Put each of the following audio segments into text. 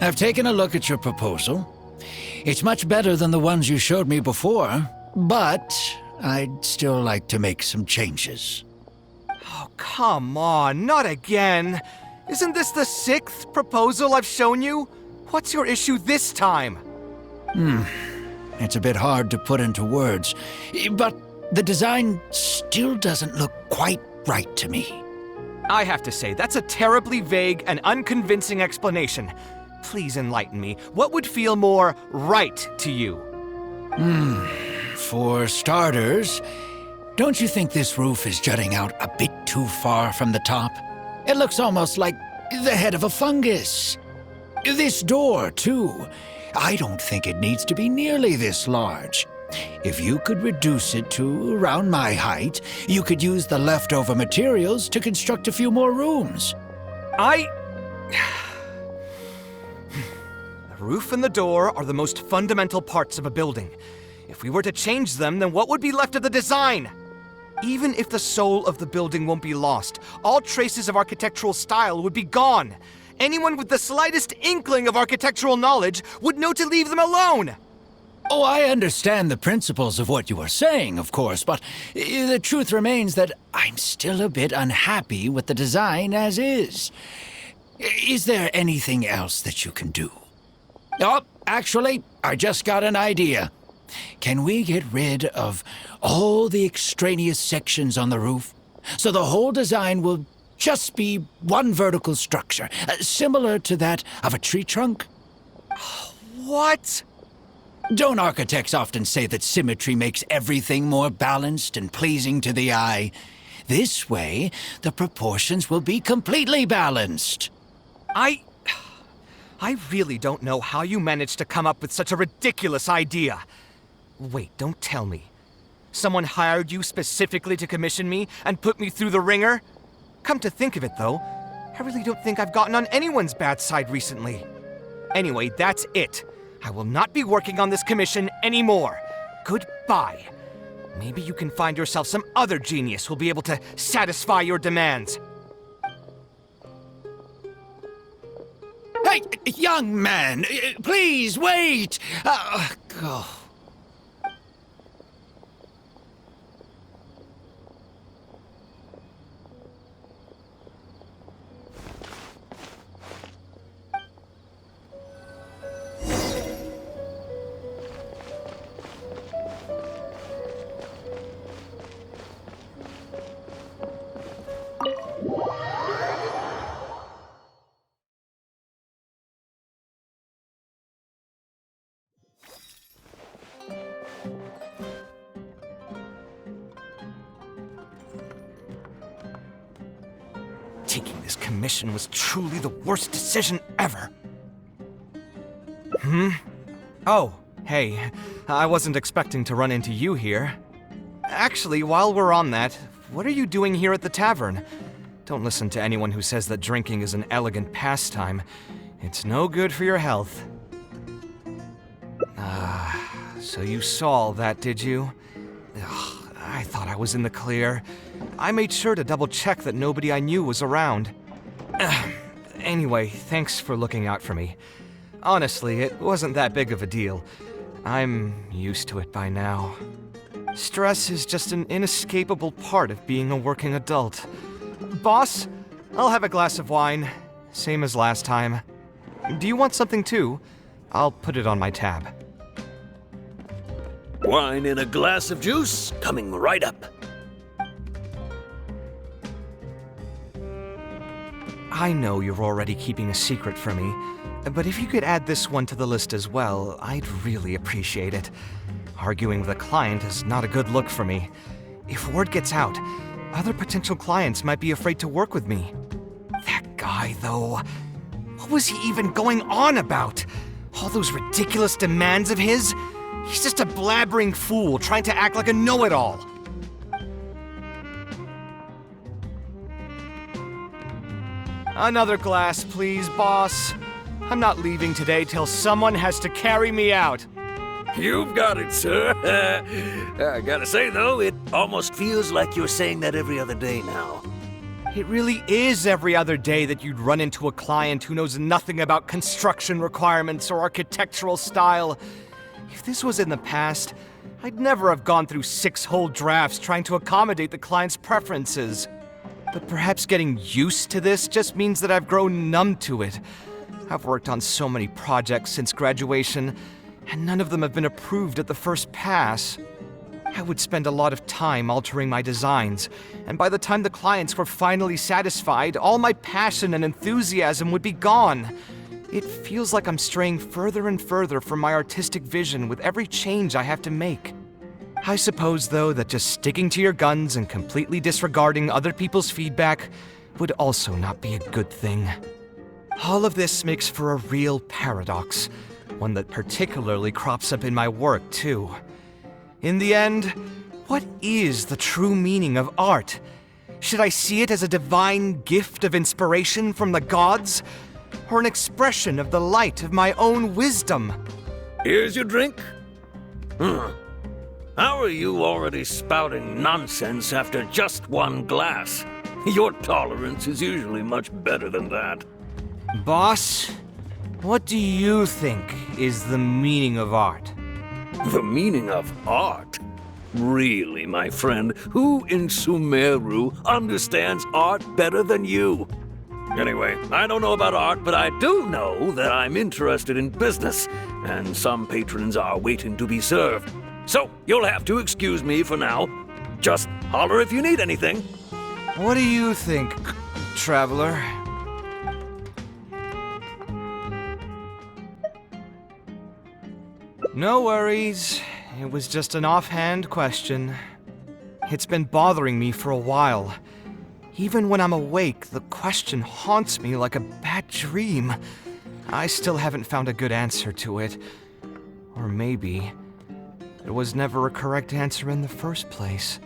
I've taken a look at your proposal. It's much better than the ones you showed me before, but I'd still like to make some changes. Oh, come on, not again. Isn't this the 6th proposal I've shown you? What's your issue this time? It's a bit hard to put into words, but the design still doesn't look quite right to me. I have to say, that's a terribly vague and unconvincing explanation. Please enlighten me. What would feel more right to you? For starters, don't you think this roof is jutting out a bit too far from the top? It looks almost like the head of a fungus. This door, too. I don't think it needs to be nearly this large. If you could reduce it to around my height, you could use the leftover materials to construct a few more rooms. The roof and the door are the most fundamental parts of a building. If we were to change them, then what would be left of the design? Even if the soul of the building won't be lost, all traces of architectural style would be gone. Anyone with the slightest inkling of architectural knowledge would know to leave them alone. Oh, I understand the principles of what you are saying, of course, but the truth remains that I'm still a bit unhappy with the design as is. Is there anything else that you can do? Oh, actually, I just got an idea. Can we get rid of all the extraneous sections on the roof, so the whole design will just be one vertical structure, similar to that of a tree trunk? What? Don't architects often say that symmetry makes everything more balanced and pleasing to the eye? This way, the proportions will be completely balanced. I really don't know how you managed to come up with such a ridiculous idea. Wait, don't tell me. Someone hired you specifically to commission me and put me through the ringer? Come to think of it, though, I really don't think I've gotten on anyone's bad side recently. Anyway, that's it. I will not be working on this commission anymore. Goodbye. Maybe you can find yourself some other genius who'll be able to satisfy your demands. Hey, young man, please wait! Go. Taking this commission was truly the worst decision ever. Oh, hey, I wasn't expecting to run into you here. Actually, while we're on that, what are you doing here at the tavern? Don't listen to anyone who says that drinking is an elegant pastime. It's no good for your health. So you saw all that, did you? Ugh, I thought I was in the clear. I made sure to double-check that nobody I knew was around. Anyway, thanks for looking out for me. Honestly, it wasn't that big of a deal. I'm used to it by now. Stress is just an inescapable part of being a working adult. Boss, I'll have a glass of wine, same as last time. Do you want something too? I'll put it on my tab. Wine and a glass of juice coming right up. I know you're already keeping a secret from me, but if you could add this one to the list as well, I'd really appreciate it. Arguing with a client is not a good look for me. If word gets out, other potential clients might be afraid to work with me. That guy, though, what was he even going on about? All those ridiculous demands of his? He's just a blabbering fool trying to act like a know-it-all. Another glass, please, boss. I'm not leaving today till someone has to carry me out. You've got it, sir. I gotta say, though, it almost feels like you're saying that every other day now. It really is every other day that you'd run into a client who knows nothing about construction requirements or architectural style. If this was in the past, I'd never have gone through 6 whole drafts trying to accommodate the client's preferences. But perhaps getting used to this just means that I've grown numb to it. I've worked on so many projects since graduation, and none of them have been approved at the first pass. I would spend a lot of time altering my designs, and by the time the clients were finally satisfied, all my passion and enthusiasm would be gone. It feels like I'm straying further and further from my artistic vision with every change I have to make. I suppose, though, that just sticking to your guns and completely disregarding other people's feedback would also not be a good thing. All of this makes for a real paradox, one that particularly crops up in my work, too. In the end, what is the true meaning of art? Should I see it as a divine gift of inspiration from the gods? Or an expression of the light of my own wisdom? Here's your drink. How are you already spouting nonsense after just 1 glass? Your tolerance is usually much better than that. Boss, what do you think is the meaning of art? The meaning of art? Really, my friend, who in Sumeru understands art better than you? Anyway, I don't know about art, but I do know that I'm interested in business, and some patrons are waiting to be served. So, you'll have to excuse me for now. Just holler if you need anything. What do you think, traveler? No worries. It was just an offhand question. It's been bothering me for a while. Even when I'm awake, the question haunts me like a bad dream. I still haven't found a good answer to it. Or maybe there was never a correct answer in the first place.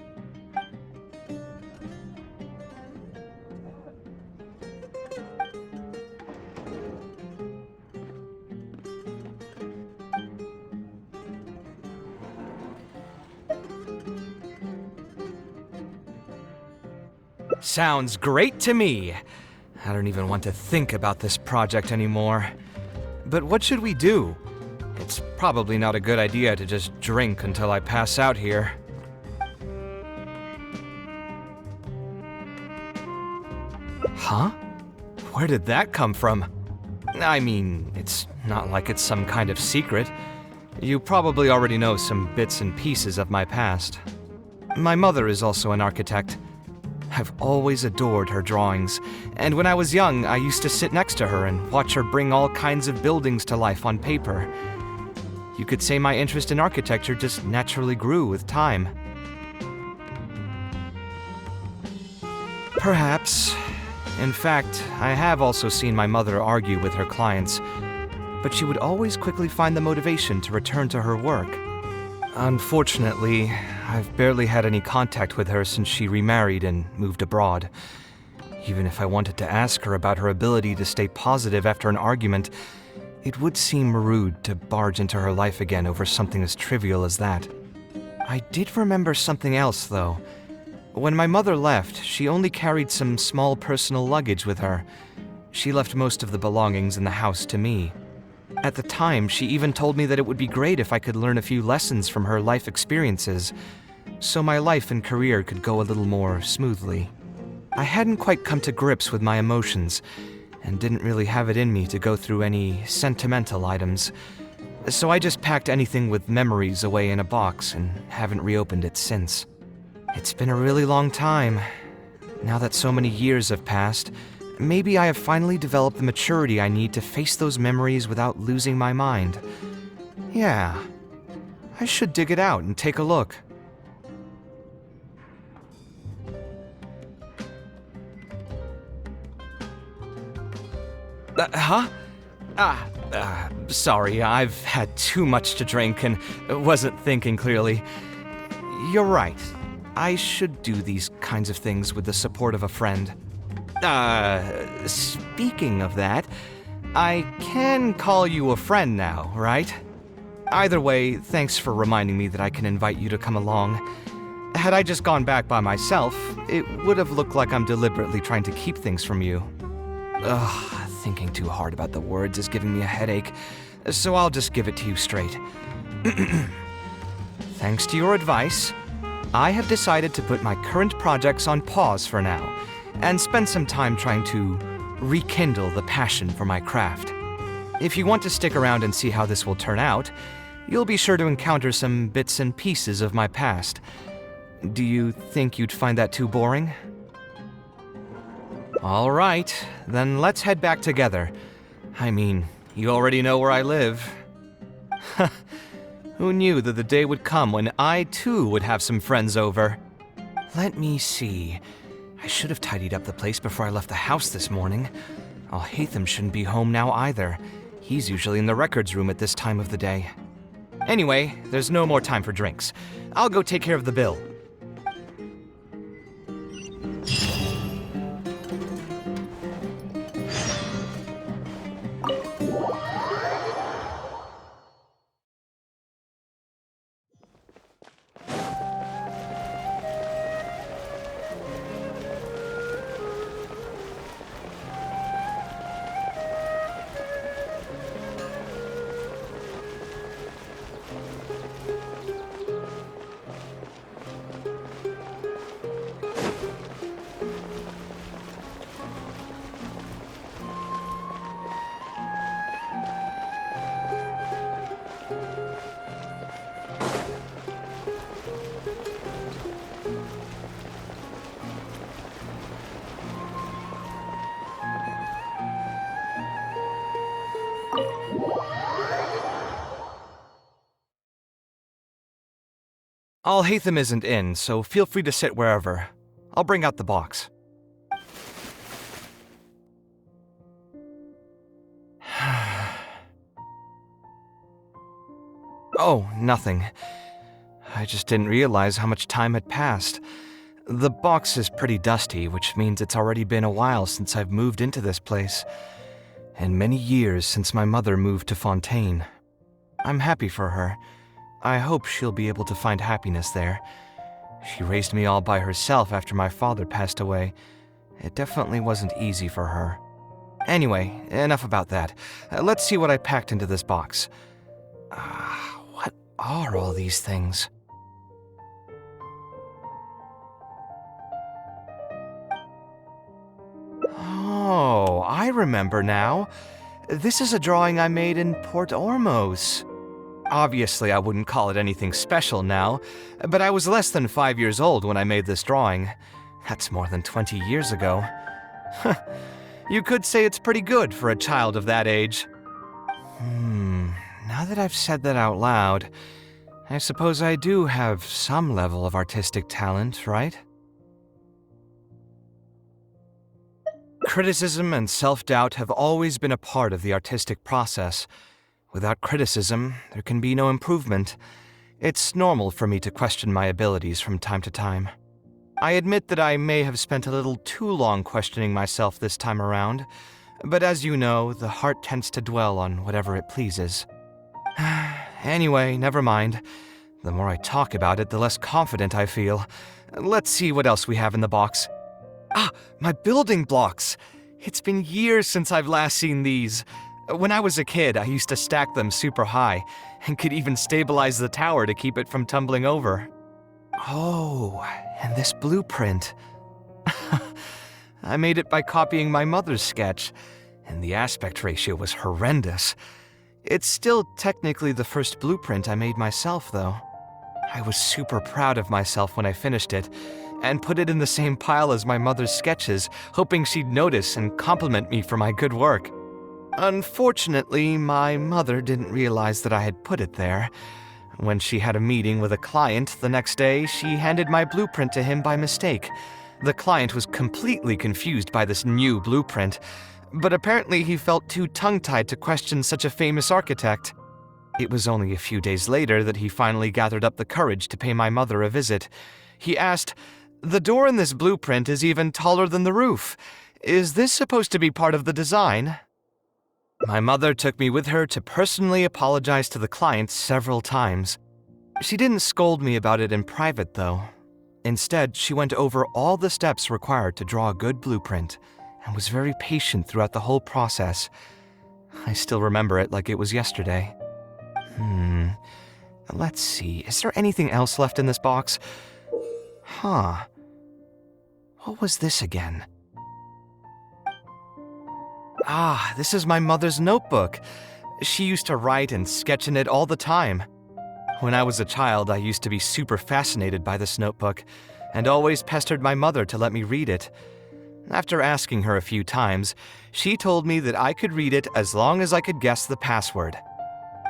Sounds great to me. I don't even want to think about this project anymore. But what should we do? It's probably not a good idea to just drink until I pass out here. Huh? Where did that come from? I mean, it's not like it's some kind of secret. You probably already know some bits and pieces of my past. My mother is also an architect. I've always adored her drawings, and when I was young, I used to sit next to her and watch her bring all kinds of buildings to life on paper. You could say my interest in architecture just naturally grew with time. Perhaps. In fact, I have also seen my mother argue with her clients, but she would always quickly find the motivation to return to her work. Unfortunately, I've barely had any contact with her since she remarried and moved abroad. Even if I wanted to ask her about her ability to stay positive after an argument, it would seem rude to barge into her life again over something as trivial as that. I did remember something else, though. When my mother left, she only carried some small personal luggage with her. She left most of the belongings in the house to me. At the time, she even told me that it would be great if I could learn a few lessons from her life experiences, so my life and career could go a little more smoothly. I hadn't quite come to grips with my emotions, and didn't really have it in me to go through any sentimental items, so I just packed anything with memories away in a box and haven't reopened it since. It's been a really long time. Now that so many years have passed, maybe I have finally developed the maturity I need to face those memories without losing my mind. Yeah, I should dig it out and take a look. Sorry, I've had too much to drink and wasn't thinking clearly. You're right. I should do these kinds of things with the support of a friend. Speaking of that, I can call you a friend now, right? Either way, thanks for reminding me that I can invite you to come along. Had I just gone back by myself, it would have looked like I'm deliberately trying to keep things from you. Ugh, thinking too hard about the words is giving me a headache, so I'll just give it to you straight. Thanks to your advice, I have decided to put my current projects on pause for now, and spend some time trying to rekindle the passion for my craft. If you want to stick around and see how this will turn out, you'll be sure to encounter some bits and pieces of my past. Do you think you'd find that too boring? All right, then let's head back together. I mean, you already know where I live. Who knew that the day would come when I too would have some friends over? Let me see. I should have tidied up the place before I left the house this morning. Alhaitham shouldn't be home now either. He's usually in the records room at this time of the day. Anyway, there's no more time for drinks. I'll go take care of the bill. Alhaitham isn't in, so feel free to sit wherever. I'll bring out the box. Oh, nothing. I just didn't realize how much time had passed. The box is pretty dusty, which means it's already been a while since I've moved into this place, and many years since my mother moved to Fontaine. I'm happy for her. I hope she'll be able to find happiness there. She raised me all by herself after my father passed away. It definitely wasn't easy for her. Anyway, enough about that. Let's see what I packed into this box. What are all these things? Oh, I remember now. This is a drawing I made in Port Ormos. Obviously, I wouldn't call it anything special now, but I was less than 5 years old when I made this drawing. That's more than 20 years ago. You could say it's pretty good for a child of that age. Now that I've said that out loud, I suppose I do have some level of artistic talent, right? Criticism and self-doubt have always been a part of the artistic process. Without criticism, there can be no improvement. It's normal for me to question my abilities from time to time. I admit that I may have spent a little too long questioning myself this time around, but as you know, the heart tends to dwell on whatever it pleases. Anyway, never mind. The more I talk about it, the less confident I feel. Let's see what else we have in the box. My building blocks! It's been years since I've last seen these. When I was a kid, I used to stack them super high, and could even stabilize the tower to keep it from tumbling over. Oh, and this blueprint. I made it by copying my mother's sketch, and the aspect ratio was horrendous. It's still technically the first blueprint I made myself, though. I was super proud of myself when I finished it, and put it in the same pile as my mother's sketches, hoping she'd notice and compliment me for my good work. Unfortunately, my mother didn't realize that I had put it there. When she had a meeting with a client the next day, she handed my blueprint to him by mistake. The client was completely confused by this new blueprint, but apparently he felt too tongue-tied to question such a famous architect. It was only a few days later that he finally gathered up the courage to pay my mother a visit. He asked, "The door in this blueprint is even taller than the roof. Is this supposed to be part of the design?" My mother took me with her to personally apologize to the client several times. She didn't scold me about it in private, though. Instead, she went over all the steps required to draw a good blueprint and was very patient throughout the whole process. I still remember it like it was yesterday. Let's see, is there anything else left in this box? Huh. What was this again? Ah, this is my mother's notebook. She used to write and sketch in it all the time. When I was a child, I used to be super fascinated by this notebook and always pestered my mother to let me read it. After asking her a few times, she told me that I could read it as long as I could guess the password.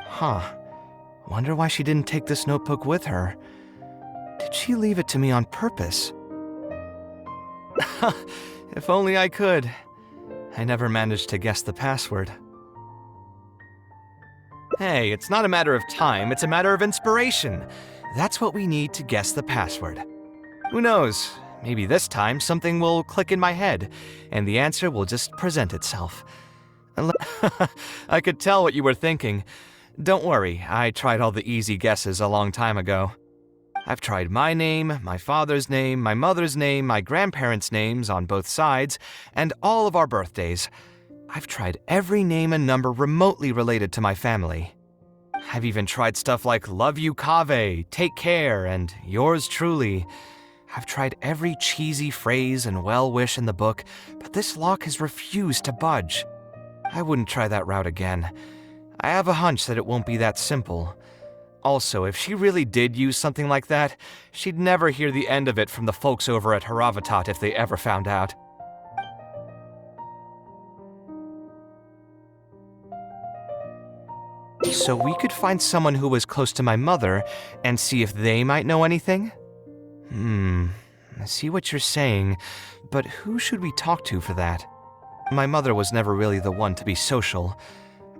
Huh. Wonder why she didn't take this notebook with her. Did she leave it to me on purpose? If only I could. I never managed to guess the password. Hey, it's not a matter of time, it's a matter of inspiration. That's what we need to guess the password. Who knows? Maybe this time something will click in my head, and the answer will just present itself. I could tell what you were thinking. Don't worry, I tried all the easy guesses a long time ago. I've tried my name, my father's name, my mother's name, my grandparents' names on both sides, and all of our birthdays. I've tried every name and number remotely related to my family. I've even tried stuff like love you Kaveh, take care, and yours truly. I've tried every cheesy phrase and well-wish in the book, but this lock has refused to budge. I wouldn't try that route again. I have a hunch that it won't be that simple. Also, if she really did use something like that, she'd never hear the end of it from the folks over at Haravatat if they ever found out. So we could find someone who was close to my mother and see if they might know anything? I see what you're saying, but who should we talk to for that? My mother was never really the one to be social.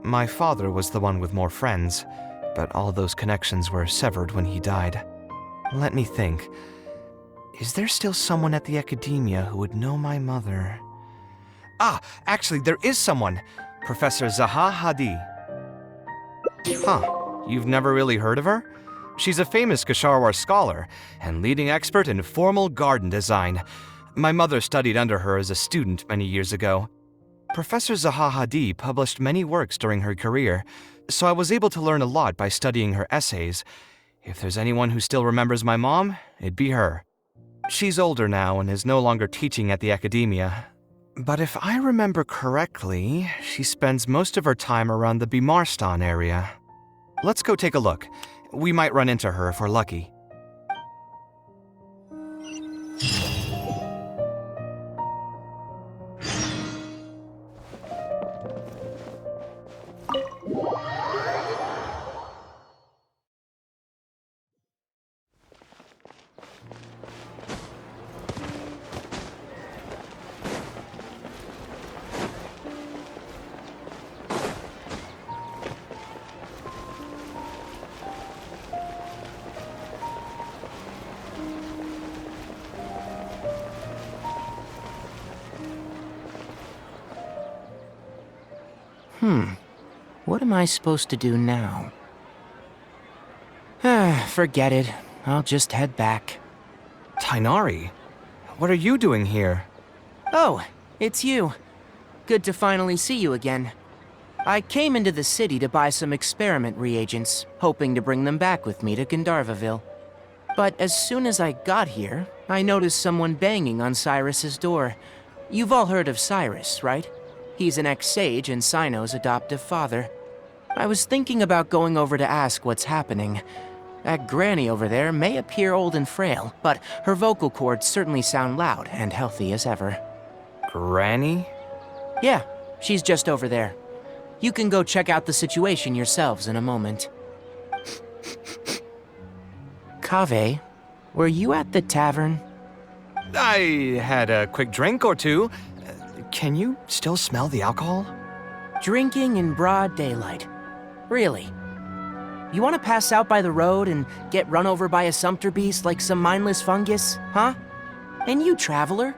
My father was the one with more friends, but all those connections were severed when he died. Let me think. Is there still someone at the academia who would know my mother? Ah, actually, there is someone. Professor Zaha Hadi. Huh, you've never really heard of her? She's a famous Kasharwar scholar and leading expert in formal garden design. My mother studied under her as a student many years ago. Professor Zaha Hadi published many works during her career, so I was able to learn a lot by studying her essays. If there's anyone who still remembers my mom, it'd be her. She's older now and is no longer teaching at the academia. But if I remember correctly, she spends most of her time around the Bimarstan area. Let's go take a look. We might run into her if we're lucky. What am I supposed to do now? Forget it. I'll just head back. Tainari, what are you doing here? Oh, it's you. Good to finally see you again. I came into the city to buy some experiment reagents, hoping to bring them back with me to Gandharvaville. But as soon as I got here, I noticed someone banging on Cyrus's door. You've all heard of Cyrus, right? He's an ex-sage and Sino's adoptive father. I was thinking about going over to ask what's happening. That granny over there may appear old and frail, but her vocal cords certainly sound loud and healthy as ever. Granny? Yeah, she's just over there. You can go check out the situation yourselves in a moment. Kaveh, were you at the tavern? I had a quick drink or two. Can you still smell the alcohol? Drinking in broad daylight. Really? You want to pass out by the road and get run over by a sumpter beast like some mindless fungus, huh? And you, traveler?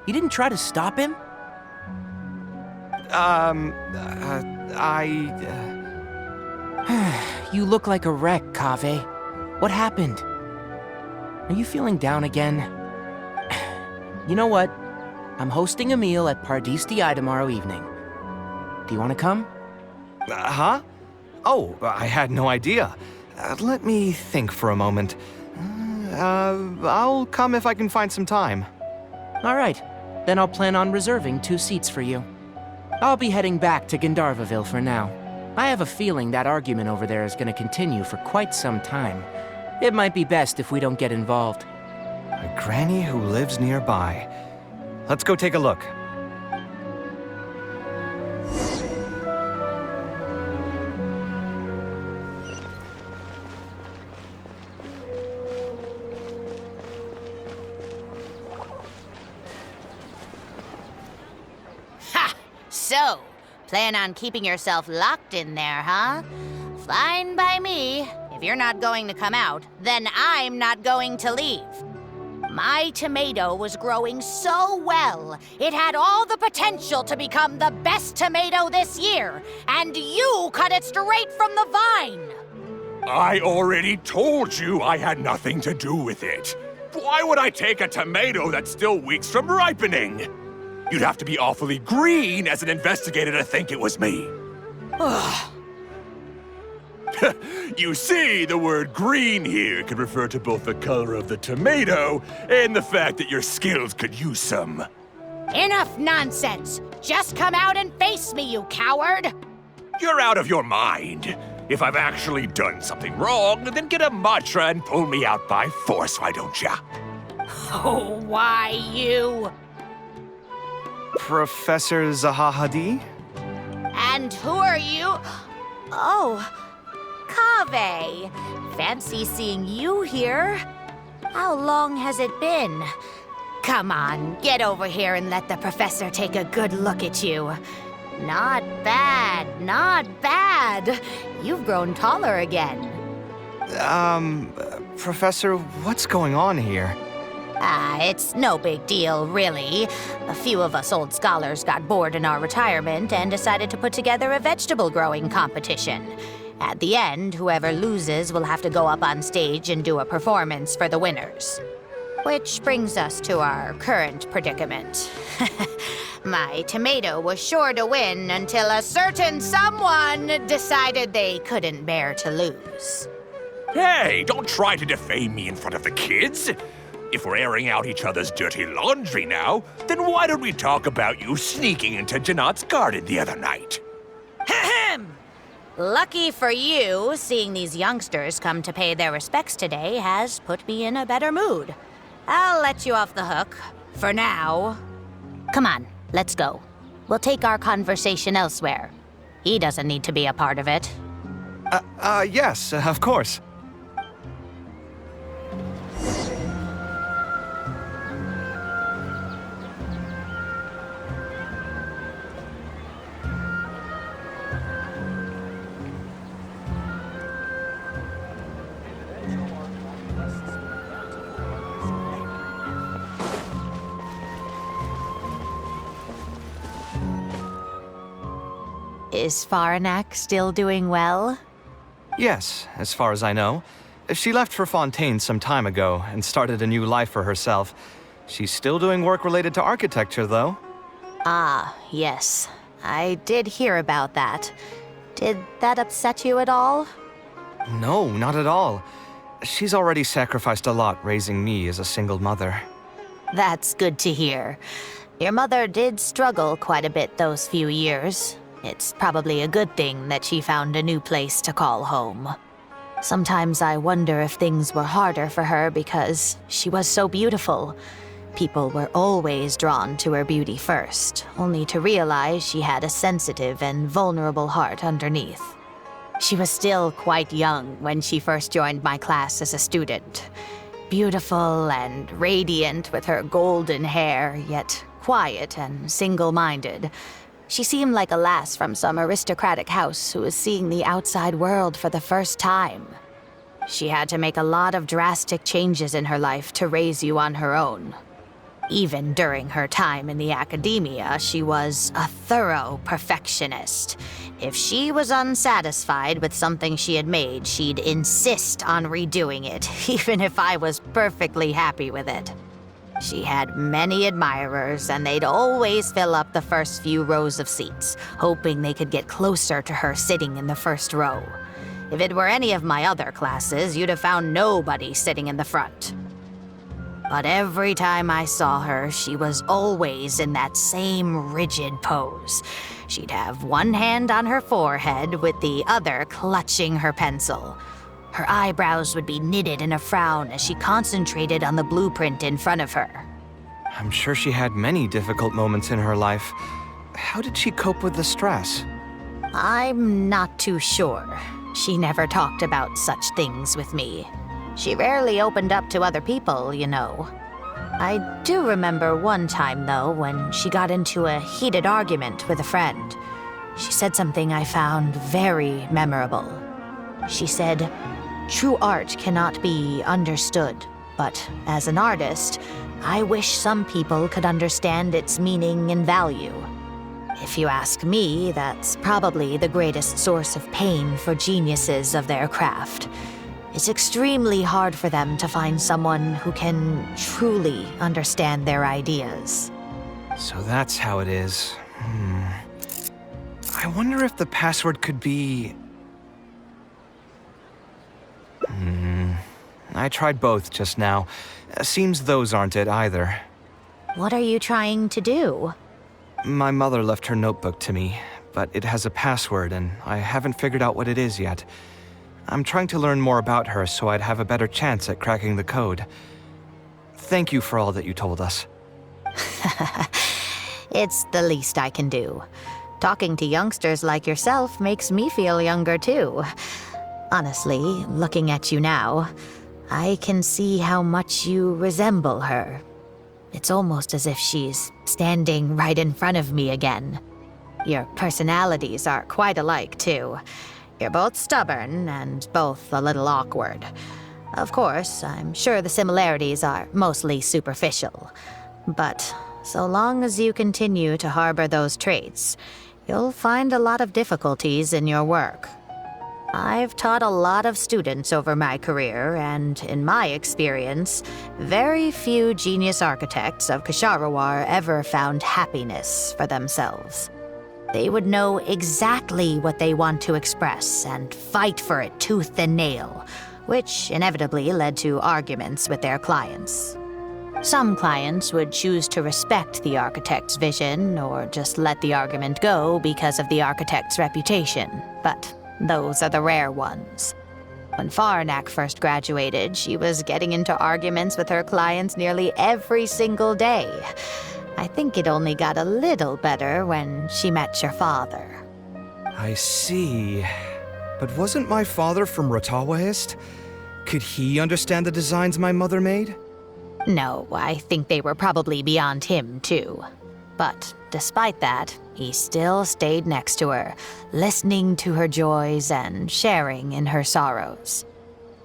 You didn't try to stop him? You look like a wreck, Kaveh. What happened? Are you feeling down again? You know what? I'm hosting a meal at Pardistii tomorrow evening. Do you want to come? Huh? Oh, I had no idea. Let me think for a moment. I'll come if I can find some time. All right. Then I'll plan on reserving 2 seats for you. I'll be heading back to Gandharvaville for now. I have a feeling that argument over there is going to continue for quite some time. It might be best if we don't get involved. A granny who lives nearby. Let's go take a look. Ha! So, plan on keeping yourself locked in there, huh? Fine by me. If you're not going to come out, then I'm not going to leave. My tomato was growing so well, it had all the potential to become the best tomato this year, and you cut it straight from the vine! I already told you I had nothing to do with it. Why would I take a tomato that's still weeks from ripening? You'd have to be awfully green as an investigator to think it was me. You see, the word green here could refer to both the color of the tomato and the fact that your skills could use some. Enough nonsense! Just come out and face me, you coward! You're out of your mind. If I've actually done something wrong, then get a mantra and pull me out by force, why don't ya? Oh, why you? Professor Zahahadi? And who are you? Oh, Kaveh. Fancy seeing you here. How long has it been? Come on, get over here and let the professor take a good look at you. Not bad, not bad. You've grown taller again. Professor, what's going on here? It's no big deal, really. A few of us old scholars got bored in our retirement and decided to put together a vegetable growing competition. At the end, whoever loses will have to go up on stage and do a performance for the winners. Which brings us to our current predicament. My tomato was sure to win until a certain someone decided they couldn't bear to lose. Hey, don't try to defame me in front of the kids. If we're airing out each other's dirty laundry now, then why don't we talk about you sneaking into Janat's garden the other night? Ahem! Lucky for you, seeing these youngsters come to pay their respects today has put me in a better mood. I'll let you off the hook, for now. Come on, let's go. We'll take our conversation elsewhere. He doesn't need to be a part of it. Yes, of course. Is Faranak still doing well? Yes, as far as I know. She left for Fontaine some time ago and started a new life for herself. She's still doing work related to architecture, though. Ah, yes. I did hear about that. Did that upset you at all? No, not at all. She's already sacrificed a lot raising me as a single mother. That's good to hear. Your mother did struggle quite a bit those few years. It's probably a good thing that she found a new place to call home. Sometimes I wonder if things were harder for her because she was so beautiful. People were always drawn to her beauty first, only to realize she had a sensitive and vulnerable heart underneath. She was still quite young when she first joined my class as a student. Beautiful and radiant with her golden hair, yet quiet and single-minded. She seemed like a lass from some aristocratic house who was seeing the outside world for the first time. She had to make a lot of drastic changes in her life to raise you on her own. Even during her time in the academia, she was a thorough perfectionist. If she was unsatisfied with something she had made, she'd insist on redoing it, even if I was perfectly happy with it. She had many admirers, and they'd always fill up the first few rows of seats, hoping they could get closer to her sitting in the first row. If it were any of my other classes, you'd have found nobody sitting in the front. But every time I saw her, she was always in that same rigid pose. She'd have one hand on her forehead with the other clutching her pencil. Her eyebrows would be knitted in a frown as she concentrated on the blueprint in front of her. I'm sure she had many difficult moments in her life. How did she cope with the stress? I'm not too sure. She never talked about such things with me. She rarely opened up to other people, you know. I do remember one time, though, when she got into a heated argument with a friend. She said something I found very memorable. She said, "True art cannot be understood, but as an artist, I wish some people could understand its meaning and value." If you ask me, that's probably the greatest source of pain for geniuses of their craft. It's extremely hard for them to find someone who can truly understand their ideas. So that's how it is. I wonder if the password could be... I tried both just now. Seems those aren't it either. What are you trying to do? My mother left her notebook to me, but it has a password and I haven't figured out what it is yet. I'm trying to learn more about her so I'd have a better chance at cracking the code. Thank you for all that you told us. It's the least I can do. Talking to youngsters like yourself makes me feel younger too. Honestly, looking at you now, I can see how much you resemble her. It's almost as if she's standing right in front of me again. Your personalities are quite alike too. You're both stubborn and both a little awkward. Of course, I'm sure the similarities are mostly superficial. But so long as you continue to harbor those traits, you'll find a lot of difficulties in your work. I've taught a lot of students over my career, and in my experience, very few genius architects of Ksharawar ever found happiness for themselves. They would know exactly what they want to express and fight for it tooth and nail, which inevitably led to arguments with their clients. Some clients would choose to respect the architect's vision or just let the argument go because of the architect's reputation, but those are the rare ones. When Faranak first graduated, she was getting into arguments with her clients nearly every single day. I think it only got a little better when she met your father. I see. But wasn't my father from Rotawahist? Could he understand the designs my mother made? No, I think they were probably beyond him, too. But despite that, he still stayed next to her, listening to her joys and sharing in her sorrows.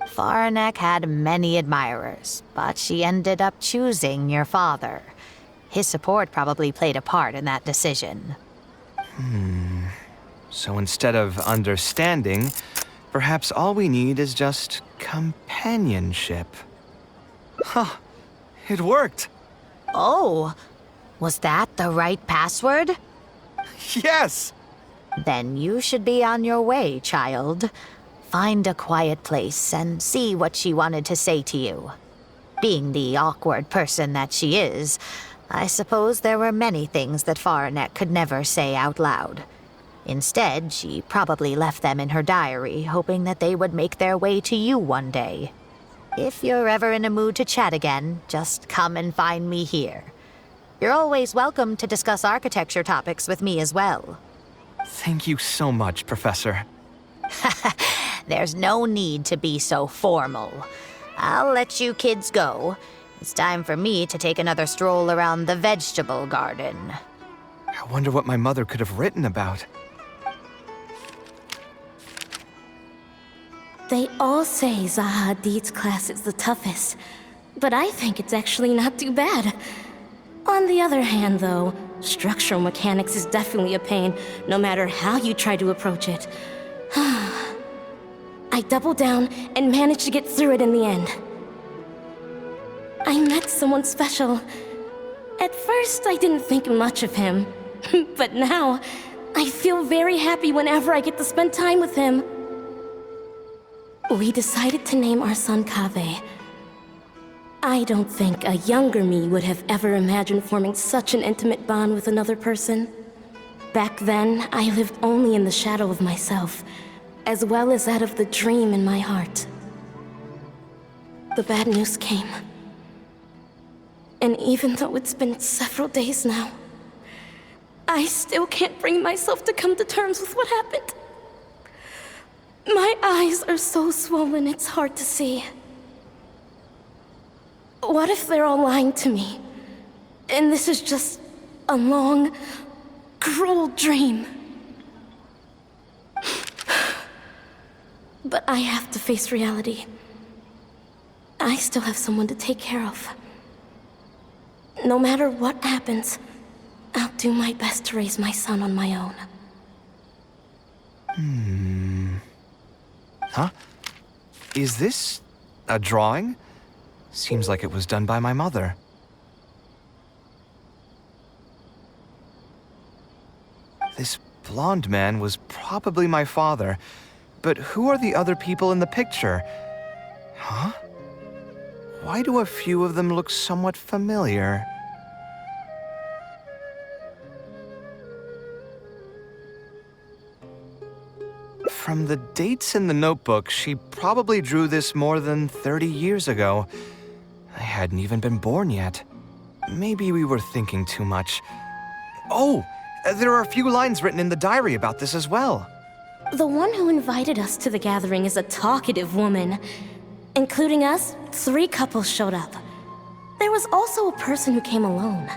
Faranek had many admirers, but she ended up choosing your father. His support probably played a part in that decision. So instead of understanding, perhaps all we need is just companionship. Huh. It worked! Oh, was that the right password? Yes! Then you should be on your way, child. Find a quiet place and see what she wanted to say to you. Being the awkward person that she is, I suppose there were many things that Faranek could never say out loud. Instead, she probably left them in her diary, hoping that they would make their way to you one day. If you're ever in a mood to chat again, just come and find me here. You're always welcome to discuss architecture topics with me as well. Thank you so much, Professor. There's no need to be so formal. I'll let you kids go. It's time for me to take another stroll around the vegetable garden. I wonder what my mother could have written about. They all say Zaha Hadid's class is the toughest, but I think it's actually not too bad. On the other hand, though, structural mechanics is definitely a pain, no matter how you try to approach it. I doubled down and managed to get through it in the end. I met someone special. At first, I didn't think much of him. But now, I feel very happy whenever I get to spend time with him. We decided to name our son Kaveh. I don't think a younger me would have ever imagined forming such an intimate bond with another person. Back then, I lived only in the shadow of myself, as well as that of the dream in my heart. The bad news came. And even though it's been several days now, I still can't bring myself to come to terms with what happened. My eyes are so swollen it's hard to see. What if they're all lying to me? And this is just a long, cruel dream. But I have to face reality. I still have someone to take care of. No matter what happens, I'll do my best to raise my son on my own. Huh? Is this a drawing? Seems like it was done by my mother. This blonde man was probably my father, but who are the other people in the picture? Huh? Why do a few of them look somewhat familiar? From the dates in the notebook, she probably drew this more than 30 years ago. I hadn't even been born yet. Maybe we were thinking too much. Oh, there are a few lines written in the diary about this as well. The one who invited us to the gathering is a talkative woman. Including us, 3 couples showed up. There was also a person who came alone.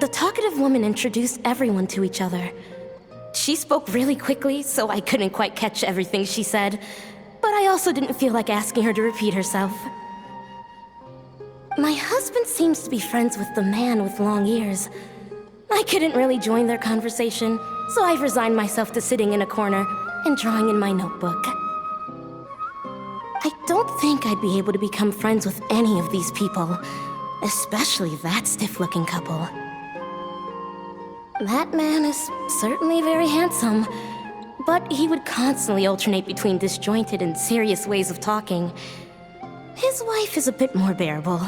The talkative woman introduced everyone to each other. She spoke really quickly, so I couldn't quite catch everything she said, but I also didn't feel like asking her to repeat herself. My husband seems to be friends with the man with long ears. I couldn't really join their conversation, so I've resigned myself to sitting in a corner and drawing in my notebook. I don't think I'd be able to become friends with any of these people, especially that stiff-looking couple. That man is certainly very handsome, but he would constantly alternate between disjointed and serious ways of talking. His wife is a bit more bearable.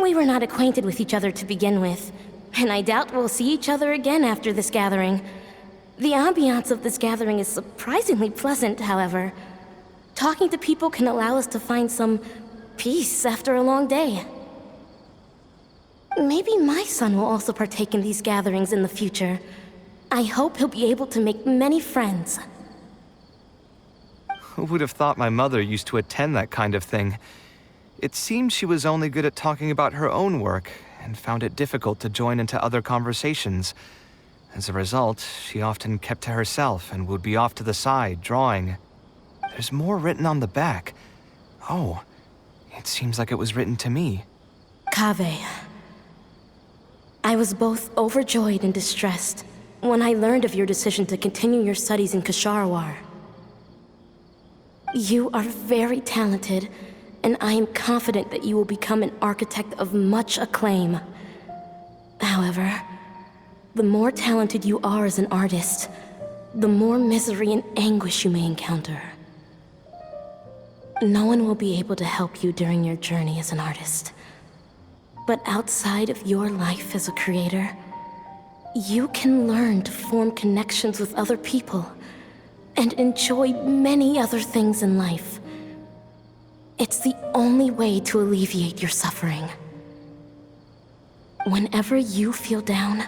We were not acquainted with each other to begin with, and I doubt we'll see each other again after this gathering. The ambiance of this gathering is surprisingly pleasant, however. Talking to people can allow us to find some peace after a long day. Maybe my son will also partake in these gatherings in the future. I hope he'll be able to make many friends. Who would have thought my mother used to attend that kind of thing? It seemed she was only good at talking about her own work, and found it difficult to join into other conversations. As a result, she often kept to herself and would be off to the side, drawing. There's more written on the back. Oh, it seems like it was written to me. Kaveh. I was both overjoyed and distressed when I learned of your decision to continue your studies in Kasharawar. You are very talented, and I am confident that you will become an architect of much acclaim. However, the more talented you are as an artist, the more misery and anguish you may encounter. No one will be able to help you during your journey as an artist. But outside of your life as a creator, you can learn to form connections with other people and enjoy many other things in life. It's the only way to alleviate your suffering. Whenever you feel down,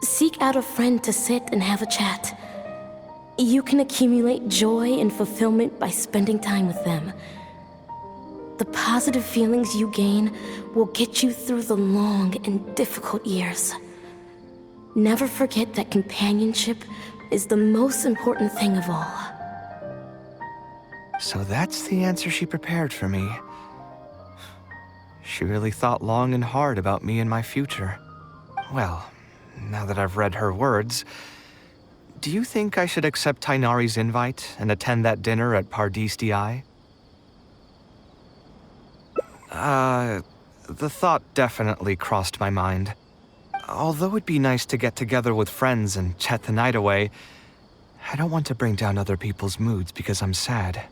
seek out a friend to sit and have a chat. You can accumulate joy and fulfillment by spending time with them. The positive feelings you gain will get you through the long and difficult years. Never forget that companionship is the most important thing of all. So that's the answer she prepared for me. She really thought long and hard about me and my future. Well, now that I've read her words, do you think I should accept Tainari's invite and attend that dinner at Pardis Di? The thought definitely crossed my mind. Although it'd be nice to get together with friends and chat the night away, I don't want to bring down other people's moods because I'm sad.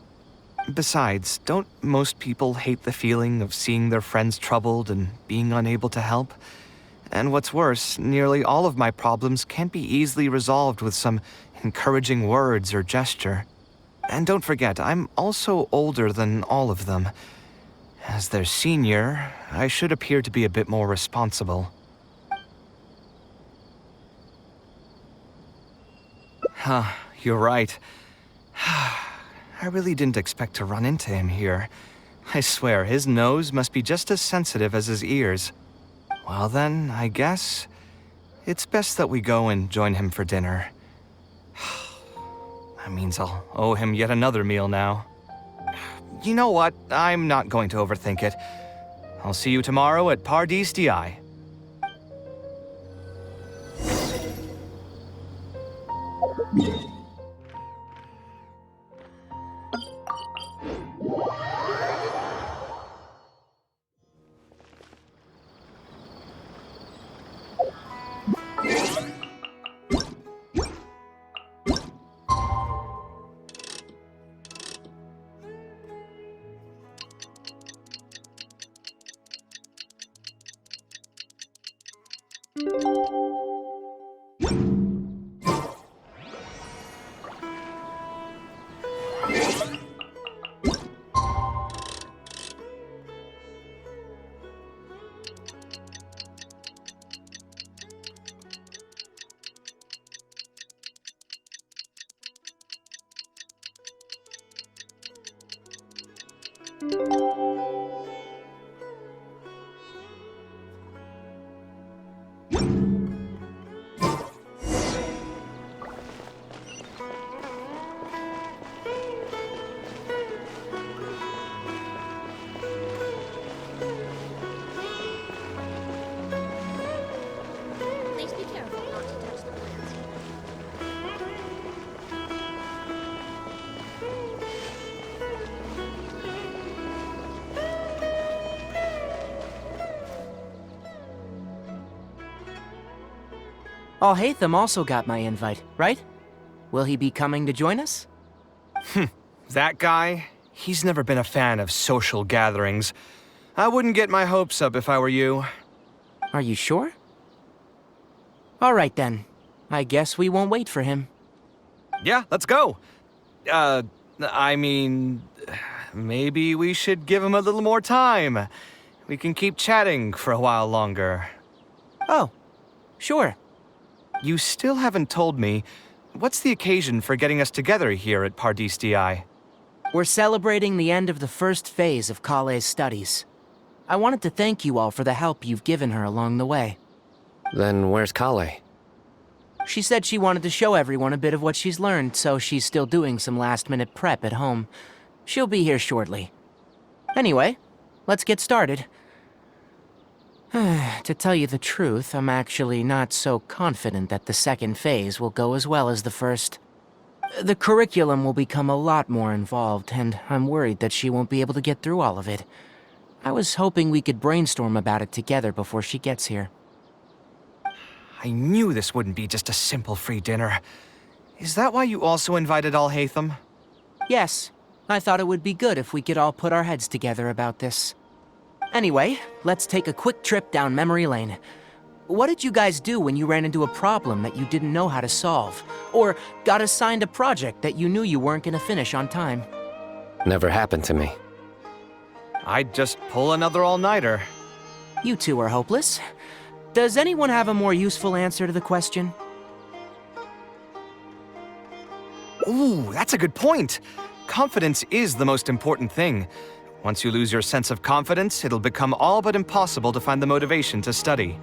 Besides, don't most people hate the feeling of seeing their friends troubled and being unable to help? And what's worse, nearly all of my problems can't be easily resolved with some encouraging words or gesture. And don't forget, I'm also older than all of them. As their senior, I should appear to be a bit more responsible. Huh, you're right. I really didn't expect to run into him here. I swear, his nose must be just as sensitive as his ears. Well then, I guess it's best that we go and join him for dinner. That means I'll owe him yet another meal now. You know what? I'm not going to overthink it. I'll see you tomorrow at Pardis Di. Please be careful not to touch the plants. Alhaitham also got my invite, right? Will he be coming to join us? That guy? He's never been a fan of social gatherings. I wouldn't get my hopes up if I were you. Are you sure? All right then. I guess we won't wait for him. Yeah, let's go. I mean, maybe we should give him a little more time. We can keep chatting for a while longer. Oh, sure. You still haven't told me, what's the occasion for getting us together here at Pardis Di? We're celebrating the end of the first phase of Kale's studies. I wanted to thank you all for the help you've given her along the way. Then where's Kale? She said she wanted to show everyone a bit of what she's learned, so she's still doing some last-minute prep at home. She'll be here shortly. Anyway, let's get started. To tell you the truth, I'm actually not so confident that the second phase will go as well as the first. The curriculum will become a lot more involved, and I'm worried that she won't be able to get through all of it. I was hoping we could brainstorm about it together before she gets here. I knew this wouldn't be just a simple free dinner. Is that why you also invited Alhaitham? Yes, I thought it would be good if we could all put our heads together about this. Anyway, let's take a quick trip down memory lane. What did you guys do when you ran into a problem that you didn't know how to solve? Or got assigned a project that you knew you weren't going to finish on time? Never happened to me. I'd just pull another all-nighter. You two are hopeless. Does anyone have a more useful answer to the question? Ooh, that's a good point. Confidence is the most important thing. Once you lose your sense of confidence, it'll become all but impossible to find the motivation to study.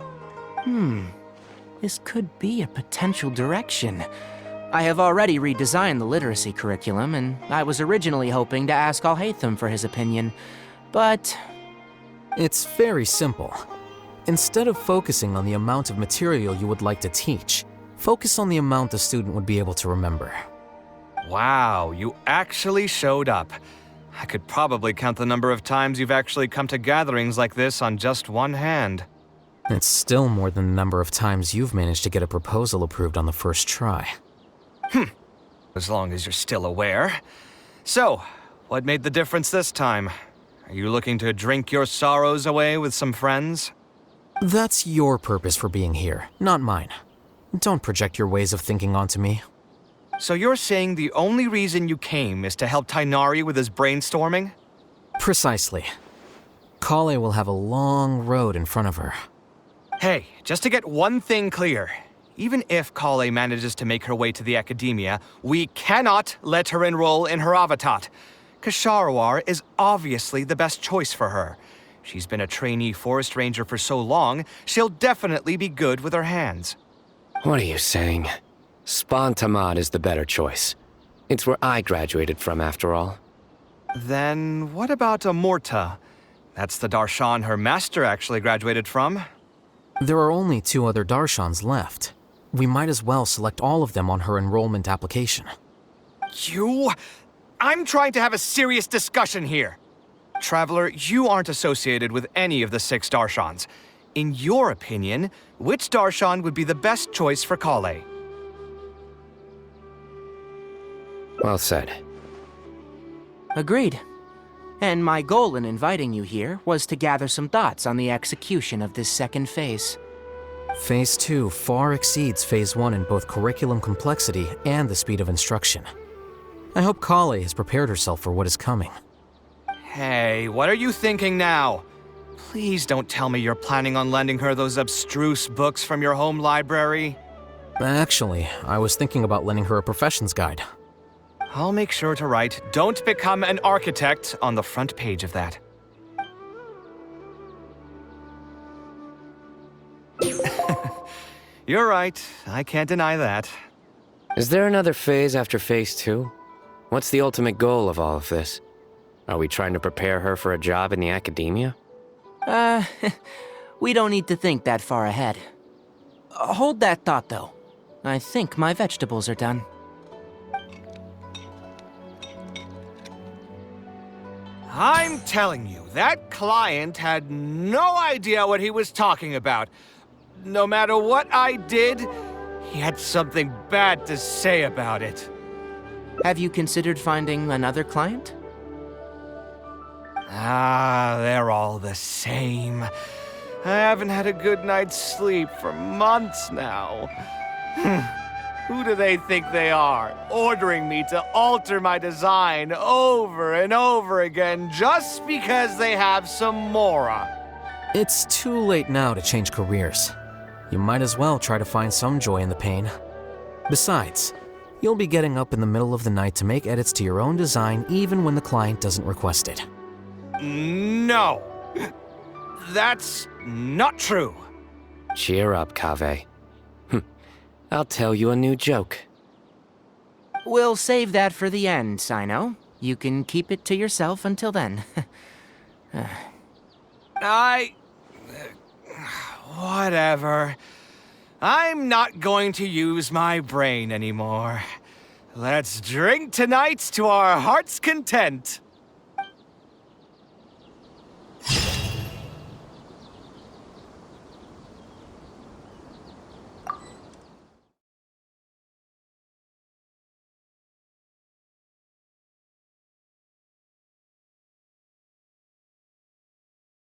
This could be a potential direction. I have already redesigned the literacy curriculum, and I was originally hoping to ask Alhaitham for his opinion. But It's very simple. Instead of focusing on the amount of material you would like to teach, focus on the amount the student would be able to remember. Wow, you actually showed up. I could probably count the number of times you've actually come to gatherings like this on just one hand. It's still more than the number of times you've managed to get a proposal approved on the first try. As long as you're still aware. So, what made the difference this time? Are you looking to drink your sorrows away with some friends? That's your purpose for being here, not mine. Don't project your ways of thinking onto me. So you're saying the only reason you came is to help Tainari with his brainstorming? Precisely. Kale will have a long road in front of her. Hey, just to get one thing clear. Even if Kale manages to make her way to the academia, we cannot let her enroll in her avatat. Kasharawar is obviously the best choice for her. She's been a trainee forest ranger for so long, she'll definitely be good with her hands. What are you saying? Spontamad is the better choice. It's where I graduated from, after all. Then what about Amorta? That's the darshan her master actually graduated from. There are only 2 other darshans left. We might as well select all of them on her enrollment application. I'm trying to have a serious discussion here. Traveler, you aren't associated with any of the 6 darshans. In your opinion, which darshan would be the best choice for Kale? Well said. Agreed. And my goal in inviting you here was to gather some thoughts on the execution of this second phase. Phase 2 far exceeds Phase 1 in both curriculum complexity and the speed of instruction. I hope Kale has prepared herself for what is coming. Hey, what are you thinking now? Please don't tell me you're planning on lending her those abstruse books from your home library. Actually, I was thinking about lending her a professions guide. I'll make sure to write, "Don't become an architect" on the front page of that. You're right, I can't deny that. Is there another phase after Phase 2? What's the ultimate goal of all of this? Are we trying to prepare her for a job in the academia? We don't need to think that far ahead. Hold that thought, though. I think my vegetables are done. I'm telling you, that client had no idea what he was talking about. No matter what I did, he had something bad to say about it. Have you considered finding another client? They're all the same. I haven't had a good night's sleep for months now. Who do they think they are, ordering me to alter my design over and over again just because they have some mora? It's too late now to change careers. You might as well try to find some joy in the pain. Besides, you'll be getting up in the middle of the night to make edits to your own design even when the client doesn't request it. No. That's not true. Cheer up, Kaveh. I'll tell you a new joke. We'll save that for the end, Sino. You can keep it to yourself until then. Whatever. I'm not going to use my brain anymore. Let's drink tonight to our heart's content.